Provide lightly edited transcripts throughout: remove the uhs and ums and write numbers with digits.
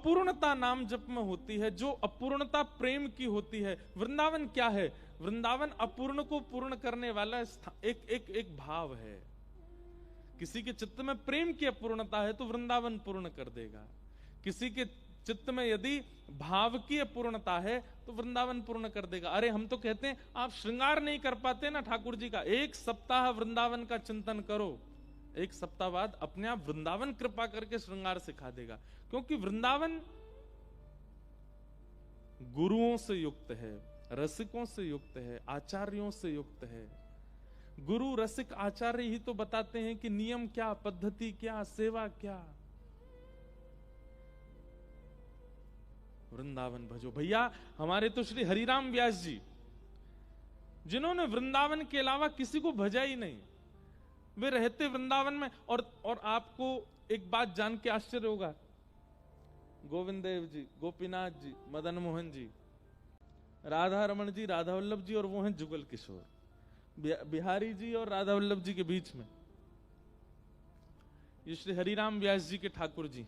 अपूर्णता नाम जप में होती है, जो अपूर्णता प्रेम की होती है। वृंदावन क्या है? वृंदावन अपूर्ण को पूर्ण करने वाला एक भाव है। किसी के चित्त में प्रेम की अपूर्णता है तो वृंदावन पूर्ण कर देगा। किसी के चित्त में यदि भाव की अपूर्णता है तो वृंदावन पूर्ण कर देगा। अरे हम तो कहते हैं आप श्रृंगार नहीं कर पाते ना ठाकुर जी का, 1 सप्ताह वृंदावन का चिंतन करो, 1 सप्ताह बाद अपने आप वृंदावन कृपा करके श्रृंगार सिखा देगा। क्योंकि वृंदावन गुरुओं से युक्त है, रसिकों से युक्त है, आचार्यों से युक्त है। गुरु रसिक आचार्य ही तो बताते हैं कि नियम क्या, पद्धति क्या, सेवा क्या। वृंदावन भजो। भैया हमारे तो श्री हरिराम व्यास जी, जिन्होंने वृंदावन के अलावा किसी को भजा ही नहीं, वे रहते वृंदावन में। और आपको एक बात जान के आश्चर्य होगा, गोविंद देव जी, गोपीनाथ जी, मदन मोहन जी, राधा रमन जी, राधा वल्लभ जी, और वो हैं जुगल किशोर, बिहारी जी और राधा वल्लभ जी के बीच में ये श्री हरिराम व्यास जी के ठाकुर जी।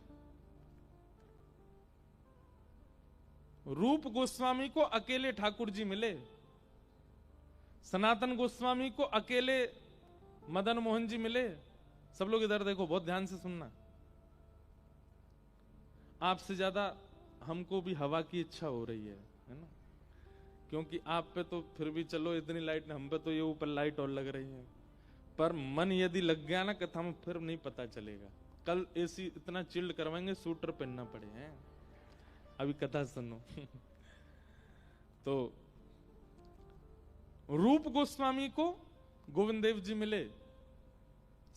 रूप गोस्वामी को अकेले ठाकुर जी मिले, सनातन गोस्वामी को अकेले मदन मोहन जी मिले। सब लोग इधर देखो, बहुत ध्यान से सुनना। आपसे ज्यादा हमको भी हवा की इच्छा हो रही है ना, क्योंकि आप पे तो फिर भी चलो इतनी लाइट, हम पे तो ये ऊपर लाइट और लग रही है, पर मन यदि लग गया ना कथा में फिर नहीं पता चलेगा। कल एसी इतना चिल्ड करवाएंगे, सूटर पहनना पड़े हैं। अभी कथा सुनो। तो रूप गोस्वामी को गोविंद देव जी मिले,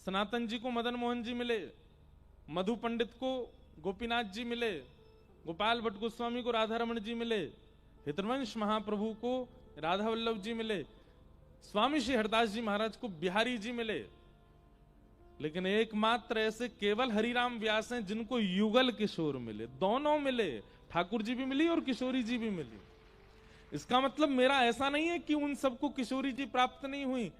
सनातन जी को मदन मोहन जी मिले, मधु पंडित को गोपीनाथ जी मिले, गोपाल भट्ट गोस्वामी को राधा रमन जी मिले, हितवंश महाप्रभु को राधा वल्लभ जी मिले, स्वामी श्री हरदास जी महाराज को बिहारी जी मिले। लेकिन एकमात्र ऐसे केवल हरिराम व्यास हैं जिनको युगल किशोर मिले। दोनों मिले, ठाकुर जी भी मिली और किशोरी जी भी मिली। इसका मतलब मेरा ऐसा नहीं है कि उन सबको किशोरी जी प्राप्त नहीं हुई।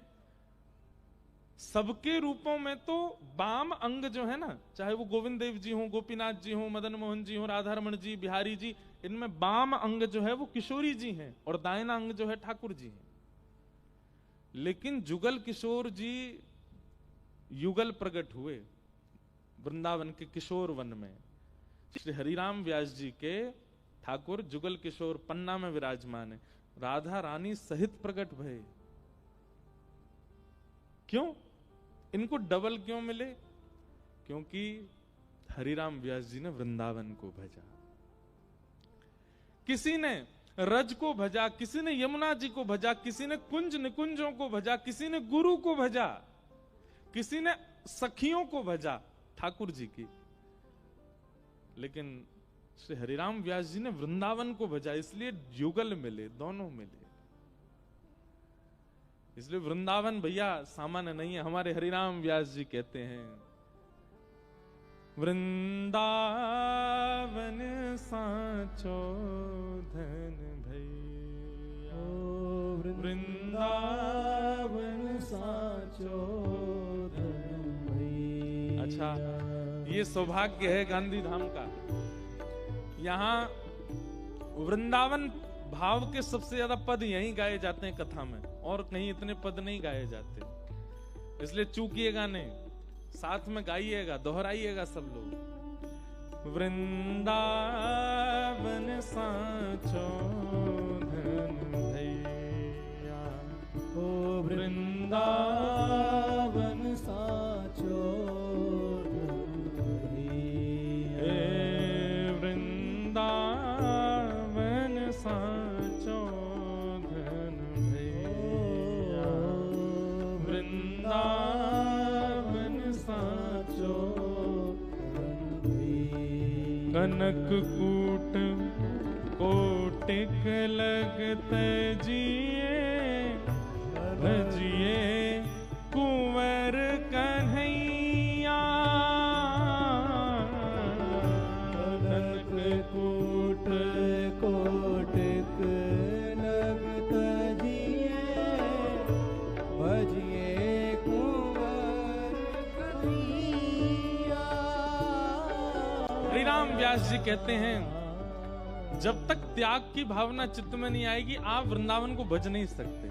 सबके रूपों में तो वाम अंग जो है ना, चाहे वो गोविंद देव जी हो, गोपीनाथ जी हो, मदन मोहन जी हो, राधा रमन जी, बिहारी जी, इनमें वाम अंग जो है वो किशोरी जी हैं और दाहिना अंग जो है ठाकुर जी हैं। लेकिन जुगल किशोर जी युगल प्रकट हुए वृंदावन के किशोर वन में। श्री हरिराम व्यास जी के ठाकुर जुगल किशोर पन्ना में विराजमान है, राधा रानी सहित प्रकट भये। क्यों? इनको डबल क्यों मिले? क्योंकि हरिराम व्यास जी ने वृंदावन को भजा। किसी ने रज को भजा, किसी ने यमुना जी को भजा, किसी ने कुंज निकुंजों को भजा, किसी ने गुरु को भजा, किसी ने सखियों को भजा ठाकुर जी की। लेकिन श्री हरिराम व्यास जी ने वृंदावन को भजा, इसलिए युगल मिले, दोनों मिले। इसलिए वृंदावन भैया सामान्य नहीं है। हमारे हरिराम व्यास जी कहते हैं, वृंदावन साचो धन भैया, वृंदावन साचो धन भैया। अच्छा, ये सौभाग्य है गांधी धाम का। यहाँ वृंदावन भाव के सबसे ज्यादा पद यहीं गाए जाते हैं कथा में, और कहीं इतने पद नहीं गाए जाते। इसलिए चूकिएगा नहीं, साथ में गाइएगा, दोहराइएगा सब लोग। वृंदावन साचो धन भैया, ओ वृंदावन साचो धन भैया, वृंदावन साचो धन भैया, वृंदावन साचो धन भैया। कनक कूट कोटिक लगते जिए, भजिए कुंवर कन्हैया, कनक कूट कोटिक लगते जिए, भजिए कुंवर कन्हैया। हरिराम व्यास व्यास जी कहते हैं, जब तक त्याग की भावना चित्त में नहीं आएगी आप वृंदावन को भज नहीं सकते।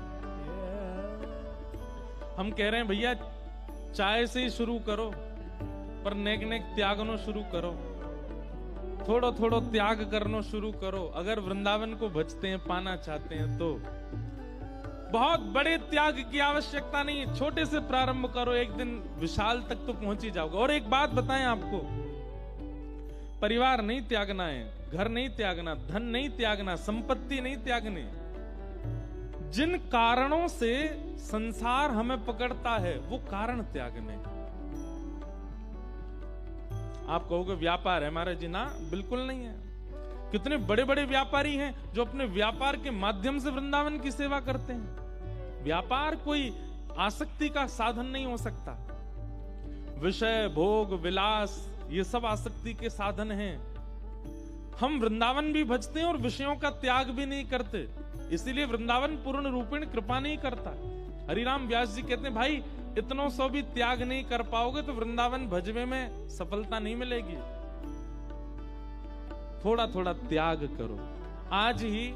हम कह रहे हैं भैया चाय से ही शुरू करो, पर नेक नेक त्यागनो शुरू करो, थोड़ो थोड़ो त्याग करनो शुरू करो। अगर वृंदावन को भजते हैं, पाना चाहते हैं, तो बहुत बड़े त्याग की आवश्यकता नहीं है, छोटे से प्रारंभ करो, एक दिन विशाल तक तो पहुंच ही जाओगे। और एक बात बताएं आपको, परिवार नहीं त्यागना है, घर नहीं त्यागना, धन नहीं त्यागना, संपत्ति नहीं त्यागनी। जिन कारणों से संसार हमें पकड़ता है वो कारण त्यागने। आप कहोगे व्यापार है महाराज जी, ना बिल्कुल नहीं है। कितने बड़े बड़े व्यापारी हैं जो अपने व्यापार के माध्यम से वृंदावन की सेवा करते हैं। व्यापार कोई आसक्ति का साधन नहीं हो सकता। विषय, भोग, विलास, ये सब आसक्ति के साधन हैं। हम वृंदावन भी भजते हैं और विषयों का त्याग भी नहीं करते, इसीलिए वृंदावन पूर्ण रूपेण कृपा नहीं करता। हरिराम व्यास जी कहते हैं, भाई इतनों सौ भी त्याग नहीं कर पाओगे तो वृंदावन भजवे में सफलता नहीं मिलेगी। थोड़ा थोड़ा त्याग करो। आज ही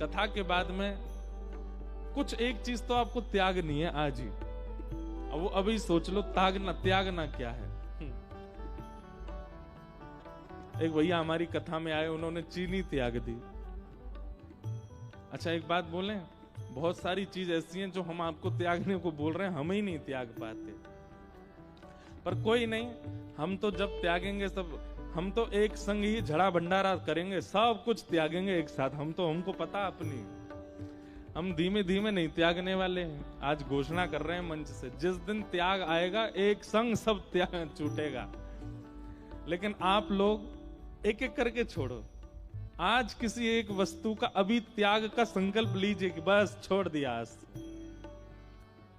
कथा के बाद में कुछ एक चीज तो आपको त्यागनी है आज ही। अब वो अभी सोच लो, त्यागना क्या है। एक भैया हमारी कथा में आए, उन्होंने चीनी त्याग दी। अच्छा एक बात बोलें, बहुत सारी चीज ऐसी हैं जो हम आपको त्यागने को बोल रहे हैं, हम ही नहीं त्याग पाते। पर कोई नहीं, हम तो जब त्यागेंगे सब, हम तो एक संग ही झड़ा भंडारा करेंगे, सब कुछ त्यागेंगे एक साथ। हमको पता अपनी, हम धीमे धीमे नहीं त्यागने वाले हैं। आज घोषणा कर रहे हैं मंच से, जिस दिन त्याग आएगा एक संग सब त्याग छूटेगा। लेकिन आप लोग एक एक करके छोड़ो। आज किसी एक वस्तु का अभी त्याग का संकल्प लीजिए कि बस छोड़ दिया आज,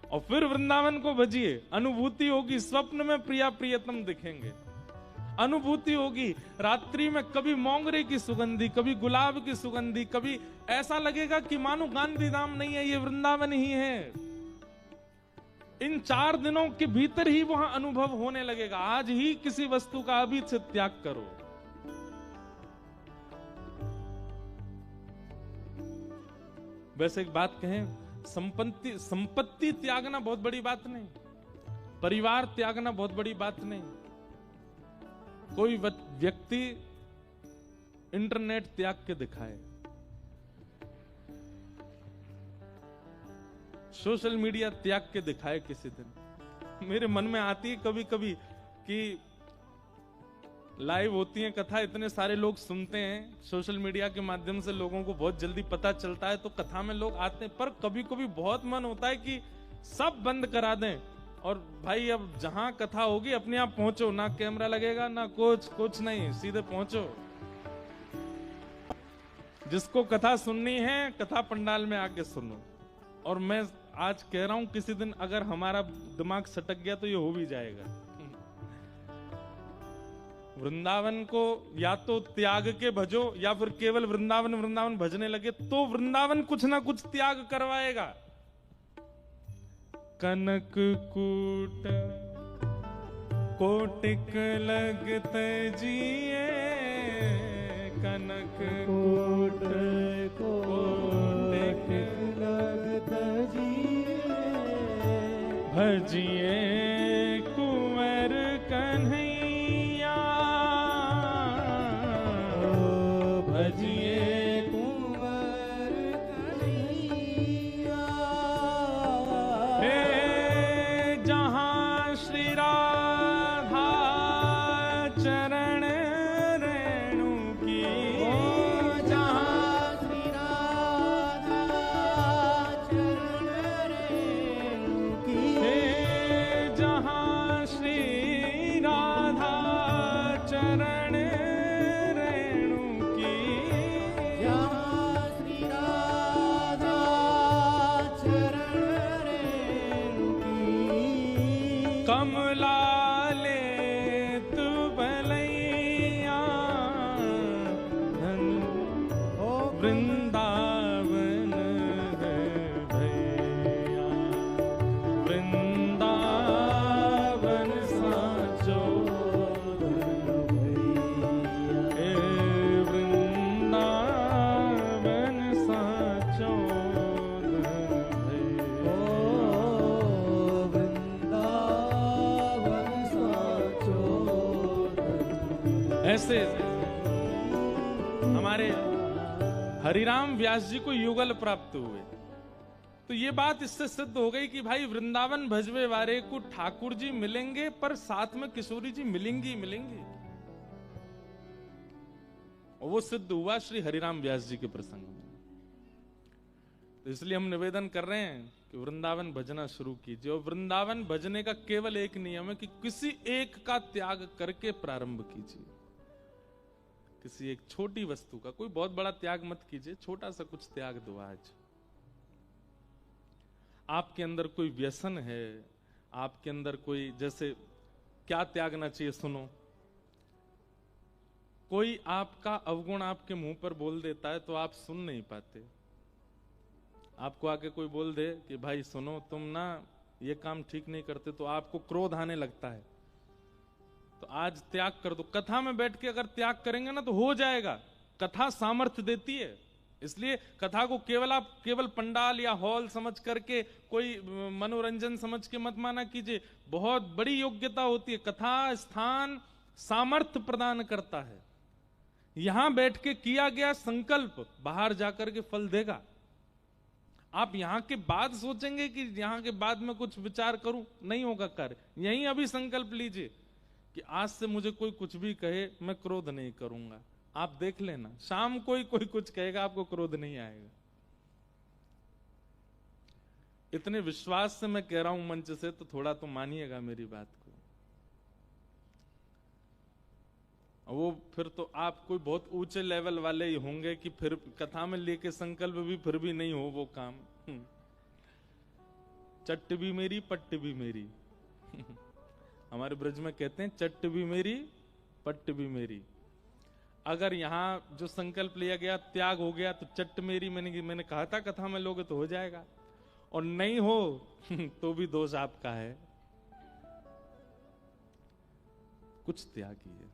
और फिर वृंदावन को भजिए। अनुभूति होगी, स्वप्न में प्रिया प्रियतम दिखेंगे। अनुभूति होगी, रात्रि में कभी मोंगरे की सुगंधी, कभी गुलाब की सुगंधी, कभी ऐसा लगेगा कि मानो गांधी धाम नहीं है, ये वृंदावन ही है। इन 4 दिनों के भीतर ही वहां अनुभव होने लगेगा। आज ही किसी वस्तु का अभी से त्याग करो। वैसे एक बात कहें, संपत्ति त्यागना बहुत बड़ी बात नहीं, परिवार त्यागना बहुत बड़ी बात नहीं। कोई व्यक्ति इंटरनेट त्याग के दिखाए, सोशल मीडिया त्याग के दिखाए किसी दिन। मेरे मन में आती है कभी कभी कि लाइव होती है कथा, इतने सारे लोग सुनते हैं, सोशल मीडिया के माध्यम से लोगों को बहुत जल्दी पता चलता है, तो कथा में लोग आते हैं। पर कभी कभी बहुत मन होता है कि सब बंद करा दें और भाई अब जहां कथा होगी अपने आप पहुंचो, ना कैमरा लगेगा ना कुछ नहीं, सीधे पहुंचो। जिसको कथा सुननी है कथा पंडाल में आके सुनो। और मैं आज कह रहा हूं, किसी दिन अगर हमारा दिमाग सटक गया तो ये हो भी जाएगा। वृंदावन को या तो त्याग के भजो, या फिर केवल वृंदावन भजने लगे तो वृंदावन कुछ ना कुछ त्याग करवाएगा। कनक कूट कोटिक लगत जिए, कनक कूट कोटिक लगत जिए, भजिए कुंवर कन्हैया, भजिए कुंवर कन्हैया। हे जहां श्री राधा चरण रेणु की, जहां श्री राधा चरण रेणु की, हे जहां श्री राधा चरण कमला ले तू भलैया, धन वृंदावन है भैया, वृंदावन साचो भैया। ऐसे हमारे हरिराम व्यास जी को युगल प्राप्त हुए। तो ये बात इससे सिद्ध हो गई कि भाई वृंदावन भजवे वारे को ठाकुर जी मिलेंगे, पर साथ में किशोरी जी मिलेंगी मिलेंगी। और वो सिद्ध हुआ श्री हरिराम व्यास जी के प्रसंग में। तो इसलिए हम निवेदन कर रहे हैं कि वृंदावन भजना शुरू कीजिए। और वृंदावन भजने का केवल एक नियम है कि किसी एक का त्याग करके प्रारंभ कीजिए। किसी एक छोटी वस्तु का, कोई बहुत बड़ा त्याग मत कीजिए, छोटा सा कुछ त्याग दो। आज आपके अंदर कोई व्यसन है, आपके अंदर कोई, जैसे क्या त्यागना चाहिए सुनो। कोई आपका अवगुण आपके मुंह पर बोल देता है तो आप सुन नहीं पाते। आपको आके कोई बोल दे कि भाई सुनो तुम ना ये काम ठीक नहीं करते, तो आपको क्रोध आने लगता है। तो आज त्याग कर दो। कथा में बैठ के अगर त्याग करेंगे ना तो हो जाएगा। कथा सामर्थ्य देती है। इसलिए कथा को केवल पंडाल या हॉल समझ करके, कोई मनोरंजन समझ के मत माना कीजिए। बहुत बड़ी योग्यता होती है। कथा स्थान सामर्थ्य प्रदान करता है। यहां बैठ के किया गया संकल्प बाहर जाकर के फल देगा। आप यहां के बाद सोचेंगे कि यहां के बाद में कुछ विचार करूं, नहीं होगा कार्य। यहीं अभी संकल्प लीजिए कि आज से मुझे कोई कुछ भी कहे मैं क्रोध नहीं करूंगा। आप देख लेना, शाम कोई कुछ कहेगा आपको क्रोध नहीं आएगा। इतने विश्वास से मैं कह रहा हूं मंच से, तो थोड़ा तो मानिएगा मेरी बात को। वो फिर तो आप कोई बहुत ऊंचे लेवल वाले ही होंगे कि फिर कथा में लेके संकल्प भी फिर भी नहीं हो वो काम। चट्ट भी मेरी पट्ट भी मेरी। हमारे ब्रज में कहते हैं चट्ट भी मेरी पट्ट भी मेरी। अगर यहां जो संकल्प लिया गया त्याग हो गया तो चट्ट मेरी, मैंने कहा था कथा में लोगे तो हो जाएगा, और नहीं हो तो भी दोष आपका है। कुछ त्यागिए,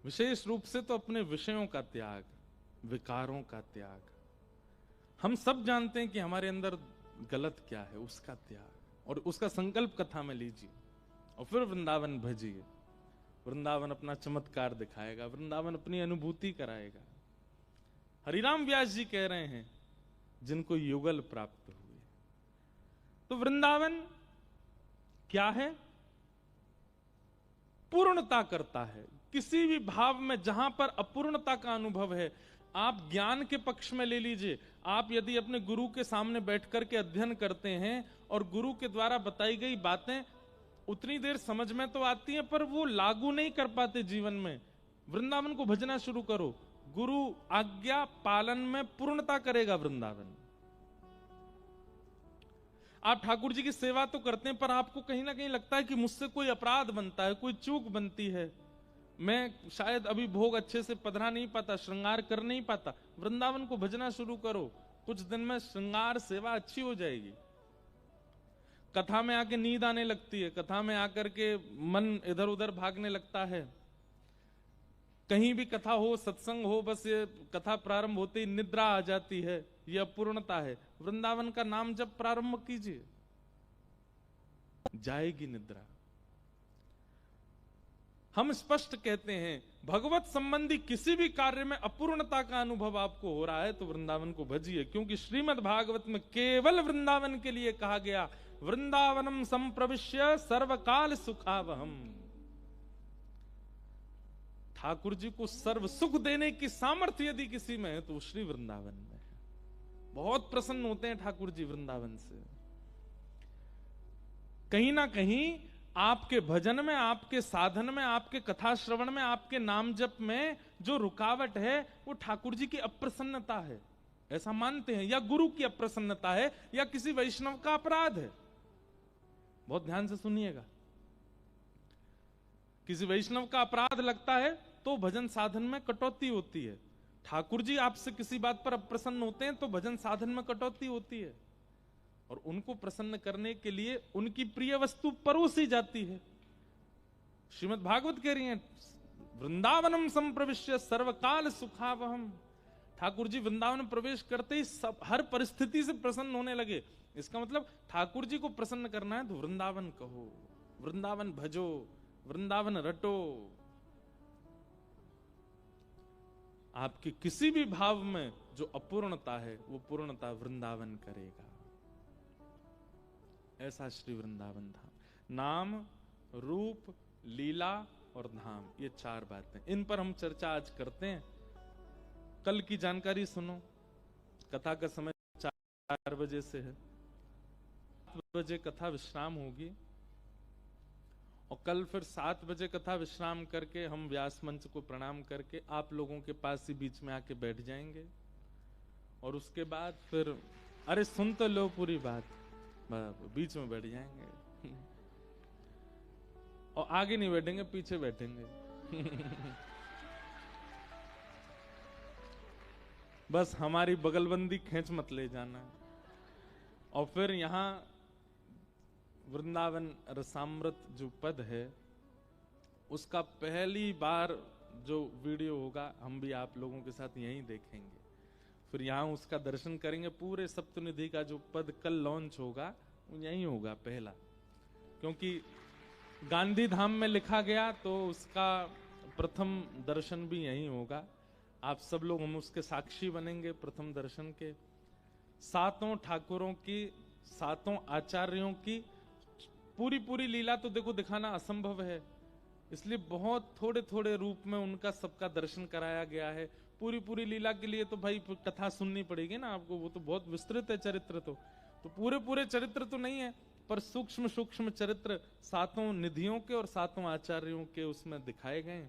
विशेष रूप से तो अपने विषयों का त्याग, विकारों का त्याग। हम सब जानते हैं कि हमारे अंदर गलत क्या है, उसका त्याग, और उसका संकल्प कथा में लीजिए और फिर वृंदावन भजिए। वृंदावन अपना चमत्कार दिखाएगा, वृंदावन अपनी अनुभूति कराएगा। हरिराम व्यास जी कह रहे हैं जिनको युगल प्राप्त हुए। तो वृंदावन क्या है? पूर्णता करता है। किसी भी भाव में जहां पर अपूर्णता का अनुभव है, आप ज्ञान के पक्ष में ले लीजिए। आप यदि अपने गुरु के सामने बैठ करके अध्ययन करते हैं और गुरु के द्वारा बताई गई बातें उतनी देर समझ में तो आती हैं, पर वो लागू नहीं कर पाते जीवन में, वृंदावन को भजना शुरू करो। गुरु आज्ञा पालन में पूर्णता करेगा वृंदावन। आप ठाकुर जी की सेवा तो करते हैं, पर आपको कहीं ना कहीं लगता है कि मुझसे कोई अपराध बनता है, कोई चूक बनती है, मैं शायद अभी भोग अच्छे से पधरा नहीं पाता, श्रृंगार कर नहीं पाता। वृंदावन को भजना शुरू करो, कुछ दिन में श्रृंगार सेवा अच्छी हो जाएगी। कथा में आके नींद आने लगती है, कथा में आकर के मन इधर उधर भागने लगता है। कहीं भी कथा हो, सत्संग हो, बस ये कथा प्रारंभ होते ही निद्रा आ जाती है, ये अपूर्णता है। वृंदावन का नाम जब प्रारंभ कीजिए, जाएगी निद्रा। हम स्पष्ट कहते हैं भगवत संबंधी किसी भी कार्य में अपूर्णता का अनुभव आपको हो रहा है तो वृंदावन को भजिए, क्योंकि श्रीमद् भागवत में केवल वृंदावन के लिए कहा गया, वृंदावनम संप्रविश्य सर्वकाल सुखावहम। ठाकुर जी को सर्व सुख देने की सामर्थ्य यदि किसी में है तो श्री वृंदावन में है। बहुत प्रसन्न होते हैं ठाकुर जी वृंदावन से। कहीं ना कहीं आपके भजन में, आपके साधन में, आपके कथा श्रवण में, आपके नाम जप में जो रुकावट है वो ठाकुर जी की अप्रसन्नता है, ऐसा मानते हैं, या गुरु की अप्रसन्नता है, या किसी वैष्णव का अपराध है। बहुत ध्यान से सुनिएगा। किसी वैष्णव का अपराध लगता है तो भजन साधन में कटौती होती है। ठाकुर जी आपसे किसी बात पर अप्रसन्न होते हैं तो भजन साधन में कटौती होती है, और उनको प्रसन्न करने के लिए उनकी प्रिय वस्तु परोसी जाती है। श्रीमद् भागवत कह रही है, वृंदावनम संप्रविश्य सर्वकाल सुखावहम। ठाकुर जी वृंदावन प्रवेश करते ही सब हर परिस्थिति से प्रसन्न होने लगे। इसका मतलब ठाकुर जी को प्रसन्न करना है तो वृंदावन कहो, वृंदावन भजो, वृंदावन रटो। आपके किसी भी भाव में जो अपूर्णता है वो पूर्णता वृंदावन करेगा। ऐसा श्री वृंदावन धाम। नाम, रूप, लीला और धाम, ये चार बातें, इन पर हम चर्चा आज करते हैं। कल की जानकारी सुनो। कथा का समय 4 बजे से है। 7 बजे कथा विश्राम होगी और कल फिर 7 बजे कथा विश्राम करके हम व्यास मंच को प्रणाम करके आप लोगों के पास ही बीच में आके बैठ जाएंगे। और उसके बाद फिर, अरे सुन तो लो पूरी बात, बीच में बैठ जाएंगे और आगे नहीं बैठेंगे, पीछे बैठेंगे बस हमारी बगलबंदी खींच मत ले जाना। और फिर यहाँ वृंदावन रसामृत जो पद है उसका पहली बार जो वीडियो होगा हम भी आप लोगों के साथ यहीं देखेंगे। फिर यहाँ उसका दर्शन करेंगे। पूरे सप्तनिधि का जो पद कल लॉन्च होगा वो यहीं होगा पहला, क्योंकि गांधी धाम में लिखा गया तो उसका प्रथम दर्शन भी यहीं होगा। आप सब लोग, हम उसके साक्षी बनेंगे प्रथम दर्शन के। 7 ठाकुरों की, 7 आचार्यों की पूरी लीला तो देखो दिखाना असंभव है, इसलिए बहुत थोड़े थोड़े रूप में उनका सबका दर्शन कराया गया है। पूरी लीला के लिए तो भाई कथा सुननी पड़ेगी ना आपको, वो तो बहुत विस्तृत है चरित्र। तो पूरे चरित्र तो नहीं है, पर सूक्ष्म चरित्र 7 निधियों के और 7 आचार्यों के उसमें दिखाए गए।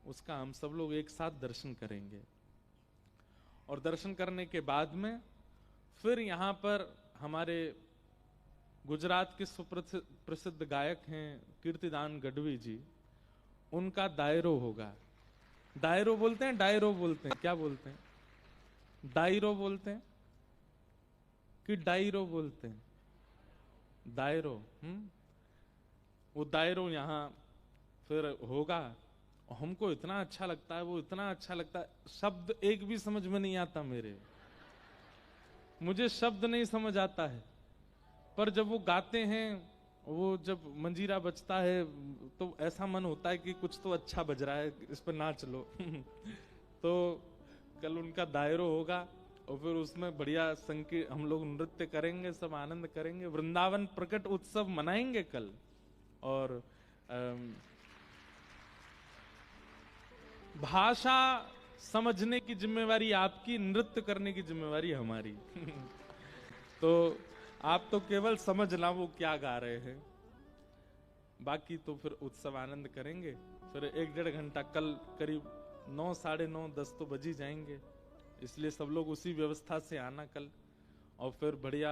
उसका हम सब लोग एक साथ दर्शन करेंगे। और दर्शन करने के बाद में फिर यहाँ पर हमारे गुजरात के सुप्रसिद्ध गायक हैं कीर्तिदान गढ़वी जी, उनका दायरो होगा। दायरो बोलते हैं, डायरो बोलते हैं, क्या बोलते हैं? दायरो बोलते हैं कि डायरो बोलते हैं? दायरो। वो दायरो यहाँ फिर होगा। हमको इतना अच्छा लगता है, वो इतना अच्छा लगता है, शब्द एक भी समझ में नहीं आता मुझे शब्द नहीं समझ आता है, पर जब वो गाते हैं, वो जब मंजीरा बजता है तो ऐसा मन होता है कि कुछ तो अच्छा बज रहा है, इस पर नाच लो तो कल उनका दायरो होगा और फिर उसमें बढ़िया संगीत, हम लोग नृत्य करेंगे, सब आनंद करेंगे, वृंदावन प्रकट उत्सव मनाएंगे कल। और भाषा समझने की जिम्मेवारी आपकी, नृत्य करने की जिम्मेवारी हमारी तो आप तो केवल समझना वो क्या गा रहे हैं, बाकी तो फिर उत्सव आनंद करेंगे। फिर 1-1.5 घंटा कल करीब 9, साढ़े 9, 10 तो बज ही जाएंगे, इसलिए सब लोग उसी व्यवस्था से आना कल। और फिर बढ़िया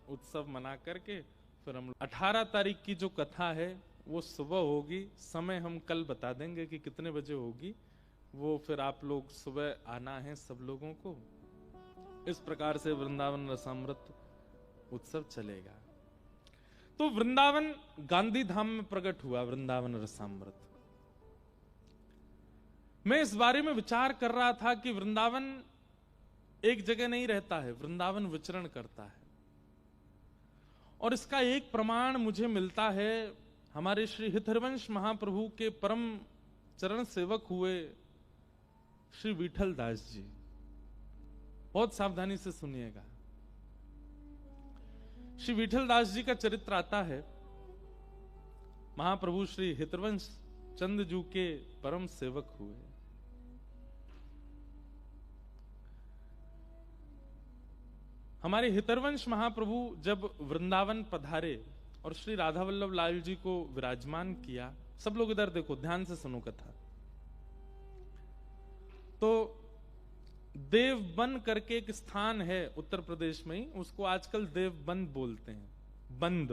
उत्सव मना करके फिर हम 18 तारीख की जो कथा है वो सुबह होगी। समय हम कल बता देंगे कि कितने बजे होगी, वो फिर आप लोग सुबह आना है सब लोगों को। इस प्रकार से वृंदावन रसामृत उत्सव चलेगा। तो वृंदावन गांधी धाम में प्रकट हुआ वृंदावन रसामृत। मैं इस बारे में विचार कर रहा था कि वृंदावन एक जगह नहीं रहता है, वृंदावन विचरण करता है। और इसका एक प्रमाण मुझे मिलता है, हमारे श्री हितहरिवंश महाप्रभु के परम चरण सेवक हुए श्री विठल दास जी। बहुत सावधानी से सुनिएगा। श्री विठल दास जी का चरित्र आता है, महाप्रभु श्री हितहरिवंश चंद जू के परम सेवक हुए। हमारे हितहरिवंश महाप्रभु जब वृंदावन पधारे और श्री राधा वल्लभ लाल जी को विराजमान किया, सब लोग इधर देखो, ध्यान से सुनो कथा। तो देवबन करके एक स्थान है उत्तर प्रदेश में ही, उसको आजकल देवबंद बोलते हैं, बंद,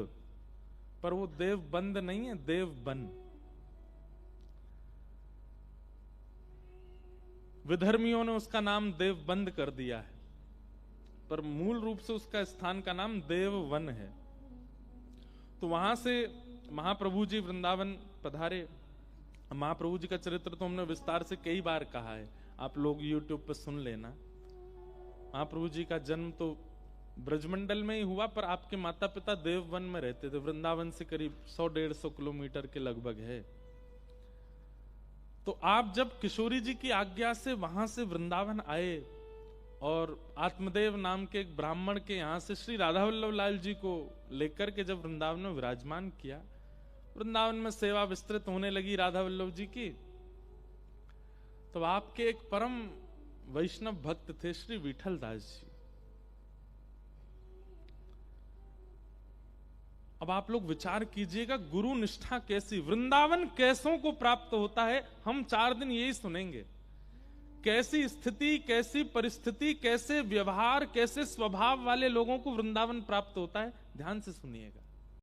पर वो देवबंद नहीं है, देवबन। विधर्मियों ने उसका नाम देवबंद कर दिया है, पर मूल रूप से उसका स्थान का नाम देववन है। तो वहां से महाप्रभु जी वृंदावन पधारे। महाप्रभु जी का चरित्र तो हमने विस्तार से कई बार कहा है, आप लोग YouTube पर सुन लेना। महाप्रभु जी का जन्म तो ब्रजमंडल में ही हुआ, पर आपके माता पिता देववन में रहते थे। वृंदावन से करीब 100-150 किलोमीटर के लगभग है तो आप जब किशोरी जी की आज्ञा से वहां से वृंदावन आए और आत्मदेव नाम के एक ब्राह्मण के यहां से श्री राधा वल्लभ लाल जी को लेकर के जब वृंदावन में विराजमान किया, वृंदावन में सेवा विस्तृत होने लगी राधा वल्लभ जी की, तो आपके एक परम वैष्णव भक्त थे श्री विठल दास जी। अब आप लोग विचार कीजिएगा गुरु निष्ठा कैसी, वृंदावन कैसों को प्राप्त होता है, हम 4 दिन यही सुनेंगे। कैसी स्थिति, कैसी परिस्थिति, कैसे व्यवहार, कैसे स्वभाव वाले लोगों को वृंदावन प्राप्त होता है, ध्यान से सुनिएगा।